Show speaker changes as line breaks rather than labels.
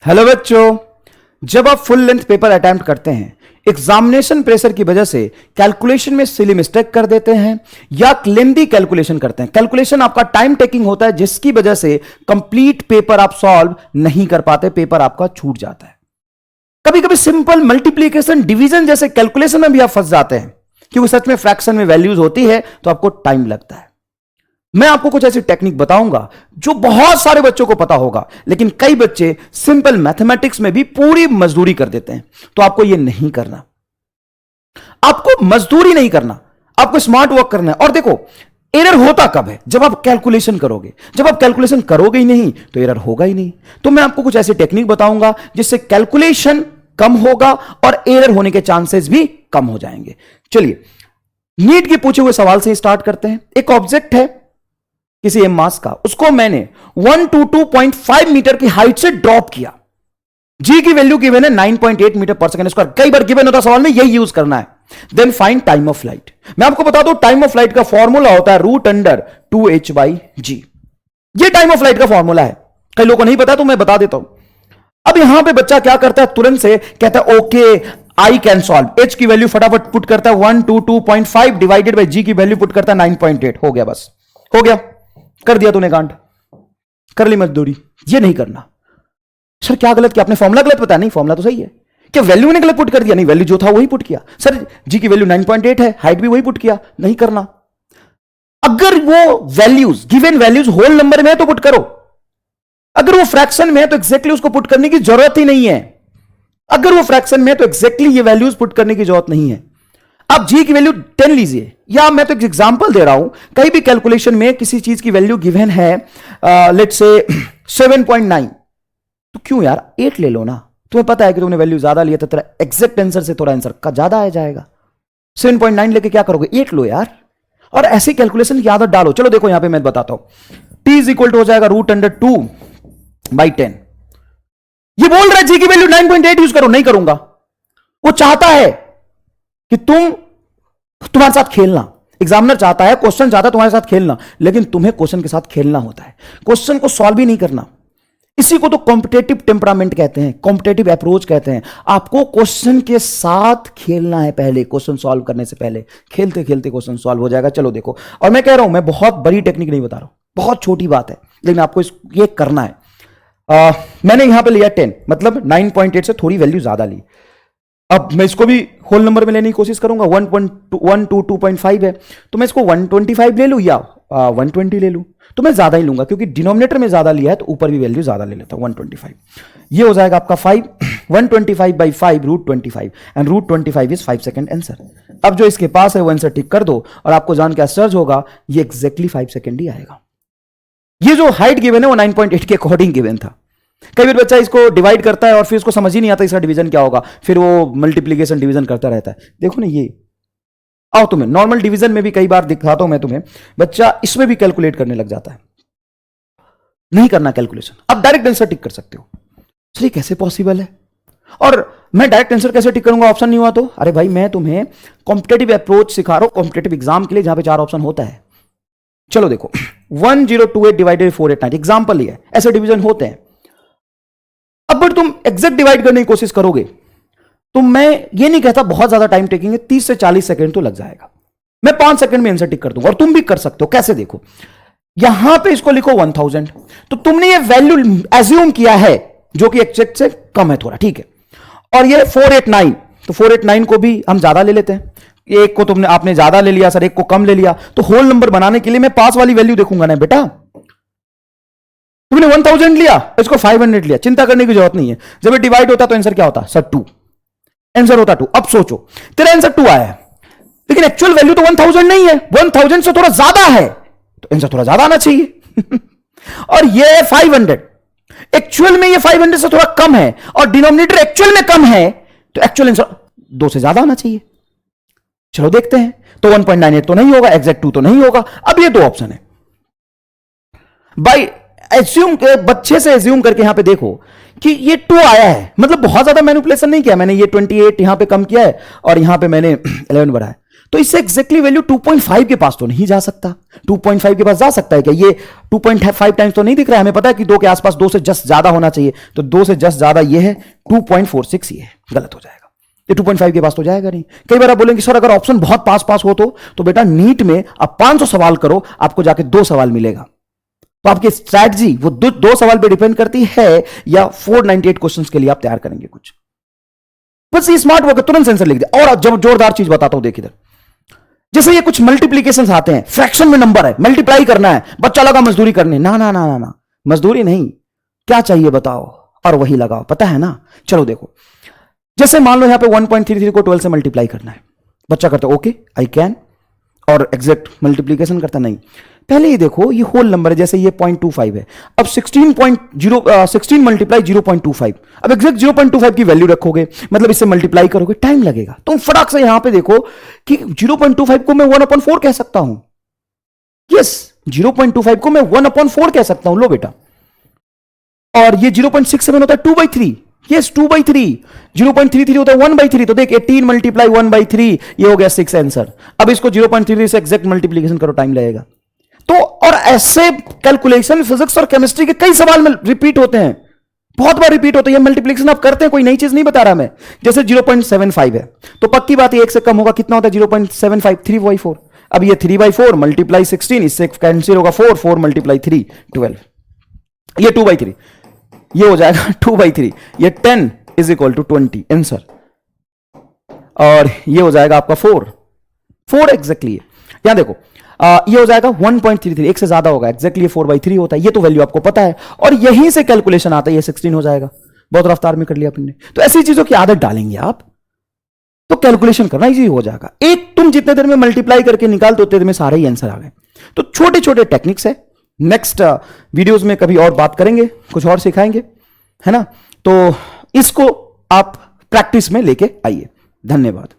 Hello बच्चों, जब आप फुल लेंथ पेपर अटेम्प्ट करते हैं, एग्जामिनेशन प्रेशर की वजह से कैलकुलेशन में सिली मिस्टेक कर देते हैं या लेंदी कैलकुलेशन करते हैं। कैलकुलेशन आपका टाइम टेकिंग होता है, जिसकी वजह से कंप्लीट पेपर आप सॉल्व नहीं कर पाते, पेपर आपका छूट जाता है। कभी कभी सिंपल मल्टीप्लीकेशन डिवीजन जैसे कैलकुलेशन में भी आप फंस जाते हैं, क्योंकि सच में फ्रैक्शन में वैल्यूज होती है तो आपको टाइम लगता है। मैं आपको कुछ ऐसी टेक्निक बताऊंगा जो बहुत सारे बच्चों को पता होगा, लेकिन कई बच्चे सिंपल मैथमेटिक्स में भी पूरी मजदूरी कर देते हैं। तो आपको यह नहीं करना, आपको मजदूरी नहीं करना, आपको स्मार्ट वर्क करना है। और देखो, एरर होता कब है? जब आप कैलकुलेशन करोगे। जब आप कैलकुलेशन करोगे ही नहीं तो एरर होगा ही नहीं। तो मैं आपको कुछ ऐसी टेक्निक बताऊंगा जिससे कैलकुलेशन कम होगा और एरर होने के चांसेस भी कम हो जाएंगे। चलिए, नीट के पूछे हुए सवाल से स्टार्ट करते हैं। एक ऑब्जेक्ट है किसी एम मास का, उसको मैंने 122.5 मीटर की हाइट से ड्रॉप किया। जी की वैल्यू गिवन है 9.8 मीटर पर सेकंड स्क्वायर। कई बार गिवन होता सवाल में, यही यूज करना है। Then find time of light. मैं आपको बता दूं, टाइम ऑफ लाइट का फॉर्मूला होता है √2h/g। ये टाइम ऑफ लाइट का फॉर्मूला है, कई लोगों को नहीं पता तो मैं बता देता हूं। अब यहां पे बच्चा क्या करता है, तुरंत से कहता है okay I can solve. H की वैल्यू फटाफट पुट करता है 122.5 डिवाइडेड बाई जी की वैल्यू पुट करता है 9.8। हो गया, बस हो गया, कर दिया तूने कांड, कर ली मजदूरी। ये नहीं करना। सर क्या गलत किया आपने? फॉर्मूला गलत बताया? नहीं, फॉर्मूला तो सही है। क्या वैल्यू ने गलत पुट कर दिया? नहीं, वैल्यू जो था वही पुट किया। सर जी की वैल्यू 9.8 है, हाइट भी वही पुट किया। नहीं करना। अगर वो values given values whole number में है तो पुट करो, अगर वो फ्रैक्शन में है तो एग्जैक्टली उसको पुट करने की जरूरत ही नहीं है। अगर वो फ्रैक्शन में है तो एग्जैक्टली ये वैल्यूज पुट करने की जरूरत नहीं है। आप जी की वैल्यू 10 लीजिए, या मैं तो एक एग्जांपल दे रहा हूं, कहीं भी कैलकुलेशन में किसी चीज की वैल्यू गिवन है लेट्स से 7.9, तो क्यों यार 8 ले लो ना। तुम्हें पता है कि तुमने वैल्यू ज्यादा लिया तो तेरा एग्जैक्ट आंसर से थोड़ा आंसर का ज्यादा आ जाएगा। 7.9 लेके क्या करोगे? 8 लो यार। और ऐसी कैलकुलेशन की आदत डालो। चलो देखो, यहां पे मैं बताता हूं, t इज इक्वल टू हो जाएगा √2/10। ये बोल रहा है जी की वैल्यू 9.8 यूज करो, नहीं करूंगा। वो चाहता है कि तुम्हारे साथ खेलना। एग्जामिनर चाहता है, क्वेश्चन चाहता है तुम्हारे साथ खेलना, लेकिन तुम्हें क्वेश्चन के साथ खेलना होता है, क्वेश्चन को सॉल्व ही नहीं करना। इसी को तो कॉम्पिटेटिव टेम्परामेंट कहते हैं, कॉम्पिटेटिव अप्रोच कहते हैं। आपको क्वेश्चन के साथ खेलना है पहले, क्वेश्चन सॉल्व करने से पहले। खेलते खेलते क्वेश्चन सॉल्व हो जाएगा। चलो देखो, और मैं कह रहा हूं, मैं बहुत बड़ी टेक्निक नहीं बता रहा हूं, बहुत छोटी बात है, लेकिन आपको ये करना है। मैंने यहां पे लिया 10, मतलब 9.8 से थोड़ी वैल्यू ज्यादा ली। अब मैं इसको भी होल नंबर में लेने की कोशिश करूंगा। 122.5 है तो मैं इसको 125 ले लूं या 120 ले लूं, तो मैं ज्यादा ही लूंगा, क्योंकि डिनोमिनेटर में ज्यादा लिया है तो ऊपर भी वैल्यू ज्यादा ले लेता हूं, 125। ये हो जाएगा आपका 5, 125/5 √25, एंड √25 इज 5 सेकंड आंसर। अब जो इसके पास है वो आंसर टिक कर दो, और आपको जान के आश्चर्य होगा, ये एग्जैक्टली 5 सेकंड ही आएगा। ये जो हाइट गिवन है वो 9.8 के अकॉर्डिंग गिवन था। कई बार बच्चा इसको डिवाइड करता है और फिर उसको समझ ही नहीं आता इसका डिवीजन क्या होगा, फिर वो मल्टीप्लीकेशन डिवीजन करता रहता है। देखो ना, ये आओ तुम्हें नॉर्मल डिवीजन में भी कई बार दिखाता हूं मैं तुम्हें, बच्चा इसमें भी कैलकुलेट करने लग जाता है। नहीं करना कैलकुलेशन, आप डायरेक्ट आंसर टिक कर सकते हो। सर ये कैसे पॉसिबल है? और मैं डायरेक्ट आंसर कैसे टिक करूंगा, ऑप्शन नहीं हुआ तो? अरे भाई, मैं तुम्हें कॉम्पिटेटिव अप्रोच सिखा रहा हूं, कॉम्पिटेटिव एग्जाम के लिए, जहां पे 4 ऑप्शन होता है। चलो देखो, 1028 डिवाइडेड 489, एग्जाम्पल ही है, ऐसे डिवीजन होते हैं। अब तुम एग्जैक्ट डिवाइड करने की कोशिश करोगे तो मैं ये नहीं कहता बहुत ज्यादा टाइम टेकिंग है, 30 से 40 सेकंड तो लग जाएगा। मैं 5 सेकंड में आंसर टिक कर दूंगा, और तुम भी कर सकते हो। कैसे? देखो, यहां पे इसको लिखो 1000, तो तुमने ये वैल्यू एज्यूम किया है जो कि एग्जैक्ट से कम है थोड़ा, ठीक है। और ये 489, तो 489 को भी हम ज्यादा ले लेते हैं। एक को आपने ज्यादा ले लिया सर, एक को कम ले लिया, तो होल नंबर बनाने के लिए मैं पास वाली वैल्यू देखूंगा ना बेटा। तुमने 1000 लिया, इसको 500 लिया, चिंता करने की जरूरत नहीं है। जब ये डिवाइड होता तो आंसर क्या होता? सर 2, आंसर होता 2। अब सोचो, तेरा आंसर 2 आया है, लेकिन एक्चुअल वैल्यू तो 1000 नहीं है, 1000 से थोड़ा ज्यादा है, तो आंसर थोड़ा ज्यादा आना चाहिए। और ये 500, एक्चुअल में ये 500 से थोड़ा कम है, और डिनोमिनेटर एक्चुअल में कम है, तो एक्चुअल आंसर 2 से ज्यादा आना चाहिए। चलो देखते हैं, तो 1.98 तो नहीं होगा, एग्जैक्ट 2 तो नहीं होगा। अब ये 2 ऑप्शन है। बाई एज्यूम, बच्चे से एज्यूम करके यहां पे देखो कि ये 2 आया है, मतलब बहुत ज्यादा मैनिपुलेशन नहीं किया मैंने। ये 28 यहां पे कम किया है, और यहां पे मैंने 11 बढ़ाया, तो इससे एग्जैक्टली वैल्यू 2.5 के पास तो नहीं जा सकता। 2.5 के पास जा सकता है क्या? ये 2.5 टाइम्स तो नहीं दिख रहा है, हमें पता है कि 2 के आसपास 2 से जस्ट ज्यादा होना चाहिए, तो 2 से जस्ट ज्यादा ये है, 2.46 ये है, गलत हो जाएगा। ये 2.5 के पास तो जाएगा नहीं। कई बार आप बोलेंगे सर अगर ऑप्शन बहुत पास पास हो तो बेटा नीट में आप 500 सवाल करो, आपको जाके 2 सवाल मिलेगा। तो आपकी स्ट्रैटेजी वो 2 सवाल पे डिपेंड करती है या 498 क्वेश्चंस के लिए आप तैयार करेंगे कुछ। बस ये स्मार्ट वर्क, तुरंत सेंसर लिख दे। और जब जोरदार चीज बताता हूं, देखिए इधर, जैसे ये कुछ मल्टीप्लीकेशन आते हैं, फ्रैक्शन में नंबर है, मल्टीप्लाई करना है, बच्चा लगा मजदूरी करने, ना ना ना ना ना, मजदूरी नहीं, क्या चाहिए बताओ और वही लगाओ, पता है ना। चलो देखो, जैसे मान लो यहां पे 1.33 को 12 से मल्टीप्लाई करना है, बच्चा करता है ओके आई कैन, और एग्जैक्ट मल्टीप्लीकेशन करता नहीं। पहले ही देखो ये होल नंबर है, जैसे ये 0.25 है, अब 16 मल्टीप्लाई 0.25, अब एग्जैक्ट 0.25 की वैल्यू रखोगे, मतलब इससे मल्टीप्लाई करोगे, टाइम लगेगा। तुम फटाक से यहां पे देखो कि 0.25 को मैं 1/4 कह सकता हूं। यस, 0.25 को मैं 1/4 कह सकता हूं, लो बेटा। और ये 0.67 होता है 2/3, यस 2/3, 0.33 होता है 1/3, तो देख 18 मल्टीप्लाई 1/3, ये हो गया 6 आंसर। अब इसको 0.33 से एग्जैक्ट मल्टीप्लीकेशन करो, टाइम लगेगा। तो और ऐसे कैलकुलेशन फिजिक्स और केमिस्ट्री के कई सवाल में रिपीट होते हैं, बहुत बार रिपीट होते हैं। मल्टीप्लीकेशन आप करते हैं, कोई नई चीज नहीं बता रहा मैं। जैसे 0.75 है तो पक्की बात है 1 से कम होगा, कितना होता है 0.75, 3/4। अब ये 3/4 मल्टीप्लाई 16, इससे कैंसिल होगा 4 मल्टीप्लाई 3 12, ये 2/3, ये हो जाएगा 2/3, ये 10 इज इक्वल टू 20 आंसर, और ये हो जाएगा आपका 4 एग्जैक्टली। यहां देखो ये हो जाएगा 1.33, 1 से ज्यादा होगा, एग्जैक्टली 4/3 होता है, ये तो वैल्यू आपको पता है, और यहीं से कैलकुलेशन आता है, ये 16 हो जाएगा। बहुत रफ्तार में कर लिया अपने। तो ऐसी चीजों की आदत डालेंगे आप तो कैलकुलेशन करना इजी हो जाएगा। एक तुम जितने देर में मल्टीप्लाई करके निकालते उतने देर में सारे ही आंसर आ गए। तो छोटे छोटे टेक्निक्स है, नेक्स्ट वीडियोस में कभी और बात करेंगे, कुछ और सिखाएंगे, है ना। तो इसको आप प्रैक्टिस में लेके आइए। धन्यवाद।